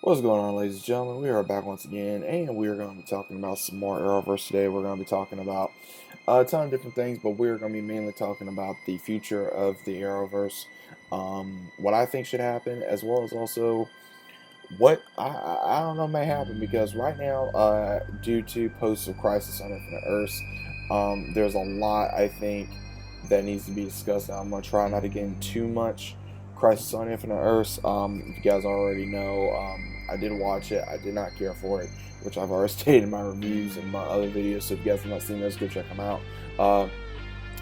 What's going on, ladies and gentlemen? We are back once again, and we are going to be talking about some more Arrowverse today. We're going to be talking about a ton of different things, but we're going to be mainly talking about the future of the Arrowverse, what I think should happen, as well as also what I don't know may happen, because right now, due to posts of Crisis on Infinite Earths, there's a lot I think that needs to be discussed. Now, I'm gonna try not to get into too much Crisis on Infinite Earths. If you guys already know, I did watch it. I did not care for it, which I've already stated in my reviews and my other videos. So if you guys have not seen those, go check them out.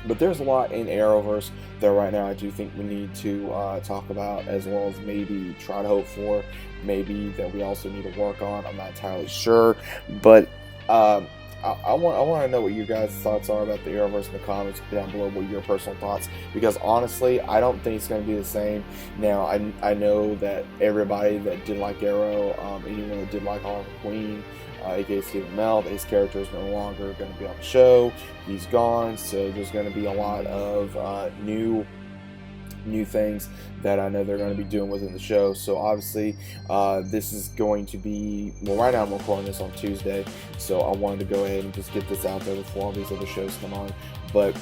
But there's a lot in Arrowverse that right now I do think we need to talk about, as well as maybe try to hope for, maybe that we also need to work on. I'm not entirely sure, but I want to know what your guys' thoughts are about the Arrowverse in the comments down below. What your personal thoughts? Because honestly, I don't think it's going to be the same. Now, I know that everybody that did like Arrow, anyone that did like Oliver Queen, aka Stephen Amell, his character is no longer going to be on the show. He's gone, so there's going to be a lot of new things that I know they're going to be doing within the show. So obviously, this is going to be, well, right now I'm recording this on Tuesday, so I wanted to go ahead and just get this out there before all these other shows come on. But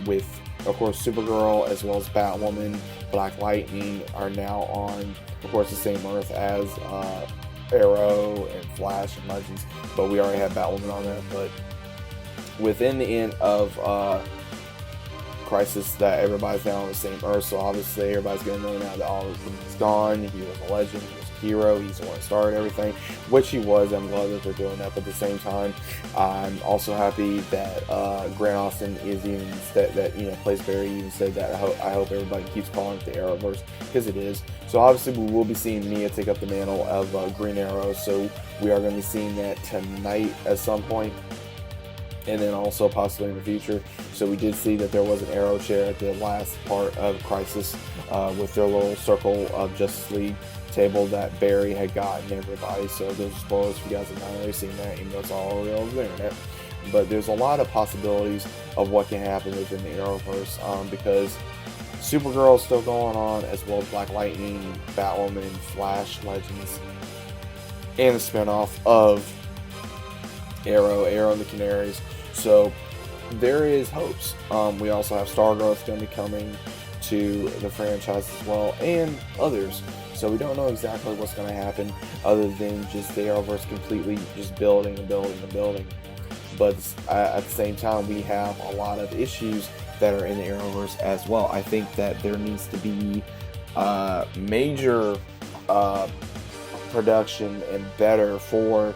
with, of course, Supergirl as well as Batwoman, Black Lightning are now on, of course, the same Earth as Arrow and Flash and Legends, but we already have Batwoman on there. But within the end of Crisis, that everybody's now on the same Earth, so obviously everybody's going to know now that Oliver Queen's gone. He was a legend, he was a hero, he's the one that started everything, which he was. I'm glad that they're doing that, but at the same time, I'm also happy that Grant Austin is even that plays Barry, even said that I hope everybody keeps calling it the Arrowverse, because it is. So obviously we will be seeing Mia take up the mantle of Green Arrow, so we are going to be seeing that tonight at some point, and then also possibly in the future. So we did see that there was an Arrow chair at the last part of Crisis with their little circle of Justice League table that Barry had gotten everybody. So those are spoilers if you guys have not already seen that, even though it's all over the internet. But there's a lot of possibilities of what can happen within the Arrowverse, because Supergirl is still going on, as well as Black Lightning, Batwoman, Flash, Legends, and the spinoff of Arrow and the Canaries. So there is hopes. We also have Stargrowth going to be coming to the franchise as well, and others. So we don't know exactly what's going to happen, other than just the Arrowverse completely just building and building and building. But at the same time, we have a lot of issues that are in the Arrowverse as well. I think that there needs to be major production and better for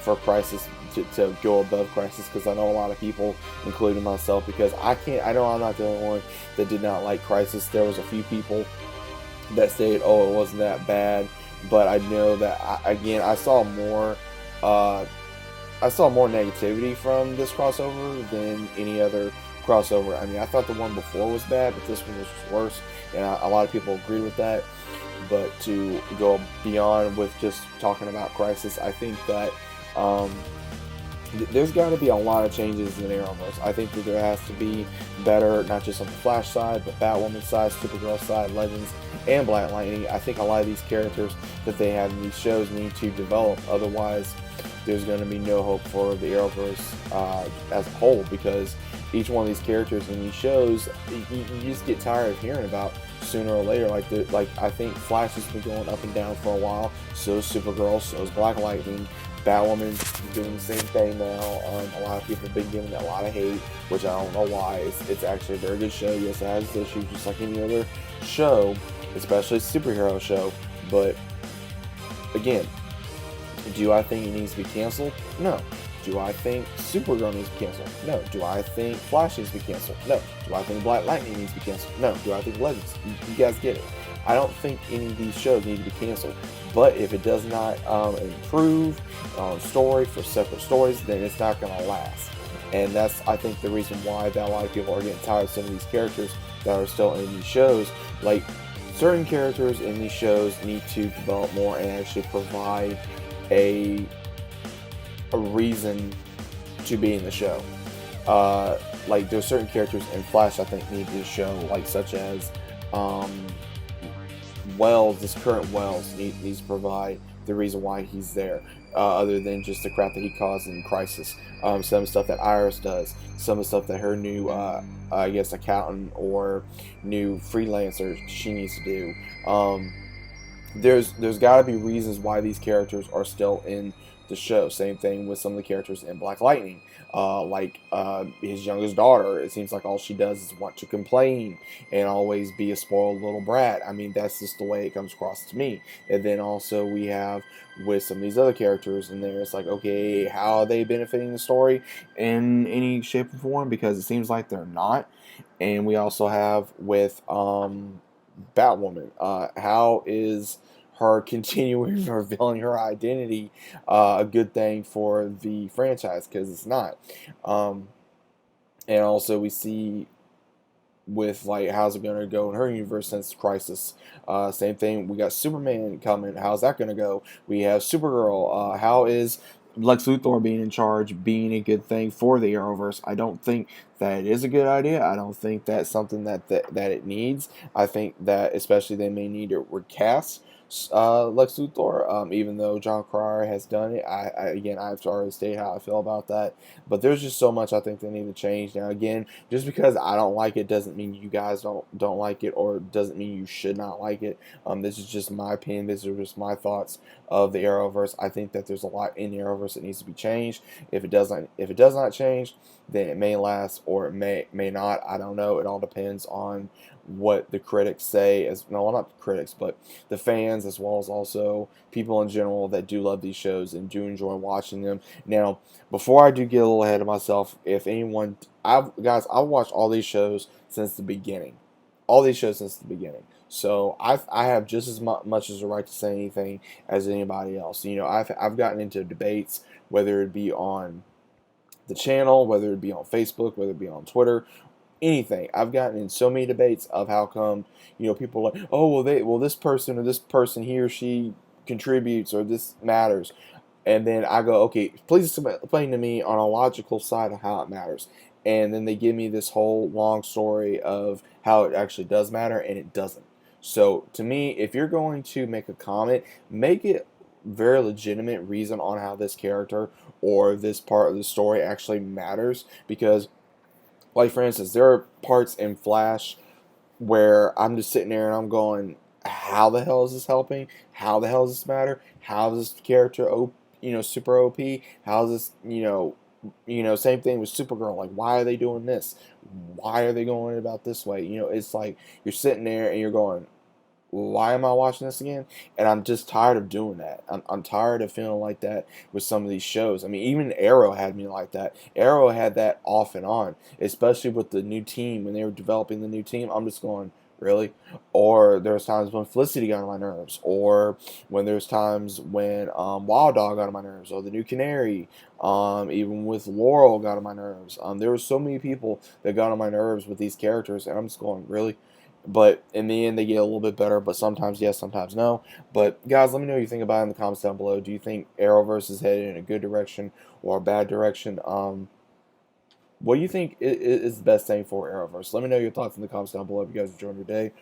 for Crisis to go above Crisis, because I know a lot of people, including myself, because I know I'm not the only one that did not like Crisis. There was a few people that stated, oh, it wasn't that bad, but I know that I saw more negativity from this crossover than any other crossover. I mean, I thought the one before was bad, but this one was worse, and a lot of people agreed with that. But to go beyond with just talking about Crisis, I think that there's got to be a lot of changes in the Arrowverse. I think that there has to be better, not just on the Flash side, but Batwoman side, Supergirl side, Legends, and Black Lightning. I think a lot of these characters that they have in these shows need to develop. Otherwise, there's going to be no hope for the Arrowverse as a whole, because each one of these characters in these shows, you just get tired of hearing about sooner or later. Like I think Flash has been going up and down for a while. So is Supergirl. So is Black Lightning. Batwoman's doing the same thing now. A lot of people have been giving it a lot of hate, which I don't know why. It's actually a very good show. Yes, it has issues just like any other show, especially a superhero show. But again, do I think it needs to be canceled? No. Do I think Supergirl needs to be canceled? No. Do I think Flash needs to be canceled? No. Do I think Black Lightning needs to be canceled? No. Do I think Legends? You guys get it. I don't think any of these shows need to be canceled. But if it does not improve story for separate stories, then it's not going to last. And that's, I think, the reason why that a lot of people are getting tired of some of these characters that are still in these shows. Like, certain characters in these shows need to develop more and actually provide a reason to be in the show. Like, there's certain characters in Flash I think need to show, like such as Wells, this current Wells, needs to provide the reason why he's there, other than just the crap that he caused in Crisis. Some of the stuff that Iris does, some of the stuff that her new, I guess, accountant or new freelancer she needs to do. There's got to be reasons why these characters are still in the show. Same thing with some of the characters in Black Lightning, like his youngest daughter. It seems like all she does is want to complain and always be a spoiled little brat. I mean, that's just the way it comes across to me. And then also we have with some of these other characters in there, it's like, okay, how are they benefiting the story in any shape or form? Because it seems like they're not. And we also have with Batwoman. How is her continuing revealing her identity a good thing for the franchise? Because it's not. Um, and also we see with like how's it gonna go in her universe since Crisis. Same thing. We got Superman coming. How's that gonna go? We have Supergirl. How is Lex Luthor being in charge being a good thing for the Arrowverse? I don't think that it is a good idea. I don't think that's something that it needs. I think that especially they may need to recast Lex Luthor, even though John Cryer has done it. Again, I've already stated how I feel about that. But there's just so much I think they need to change. Now, again, just because I don't like it doesn't mean you guys don't like it, or doesn't mean you should not like it. This is just my opinion. These are just my thoughts of the Arrowverse. I think that there's a lot in the Arrowverse that needs to be changed. If it does not change, then it may last or it may not. I don't know. It all depends on what the critics say. As no, well, not the critics, but the fans, as well as also people in general that do love these shows and do enjoy watching them. Now, before I do get a little ahead of myself, if anyone, I've watched all these shows since the beginning, all these shows since the beginning. So I have just as much as a right to say anything as anybody else. You know, I've gotten into debates, whether it be on the channel, whether it be on Facebook, whether it be on Twitter, anything. I've gotten in so many debates of how come, people are like, oh, well this person or this person, he or she contributes, or this matters. And then I go, okay, please explain to me on a logical side of how it matters. And then they give me this whole long story of how it actually does matter, and it doesn't. So to me, if you're going to make a comment, make it very legitimate reason on how this character or this part of the story actually matters. Because, like, for instance, there are parts in Flash where I'm just sitting there and I'm going, how the hell is this helping? How the hell does this matter? How is this character super OP? How is this, same thing with Supergirl. Like, why are they doing this? Why are they going about this way? It's like you're sitting there and you're going, why am I watching this again? And I'm just tired of doing that. I'm tired of feeling like that with some of these shows. I mean, even Arrow had me like that. Arrow had that off and on, especially with the new team when they were developing the new team. I'm just going, really? Or there's times when Felicity got on my nerves, or when there's times when Wild Dog got on my nerves, or the new Canary, even with Laurel got on my nerves. There were so many people that got on my nerves with these characters, and I'm just going, really? But in the end, they get a little bit better. But sometimes yes, sometimes no. But guys, let me know what you think about it in the comments down below. Do you think Arrowverse is headed in a good direction or a bad direction? What do you think is the best thing for Arrowverse? Let me know your thoughts in the comments down below. If you guys enjoyed your day,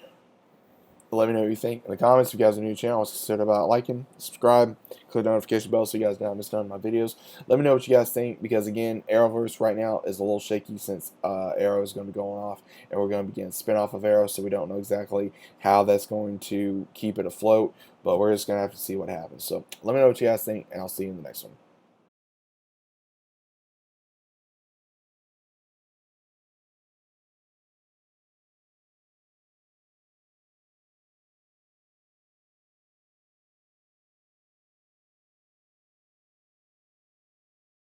let me know what you think in the comments. If you guys are new to the channel, consider about liking, subscribe, click the notification bell so you guys don't miss none of my videos. Let me know what you guys think, because again, Arrowverse right now is a little shaky since Arrow is going to be going off, and we're going to begin a spin-off of Arrow, so we don't know exactly how that's going to keep it afloat, but we're just going to have to see what happens. So let me know what you guys think, and I'll see you in the next one.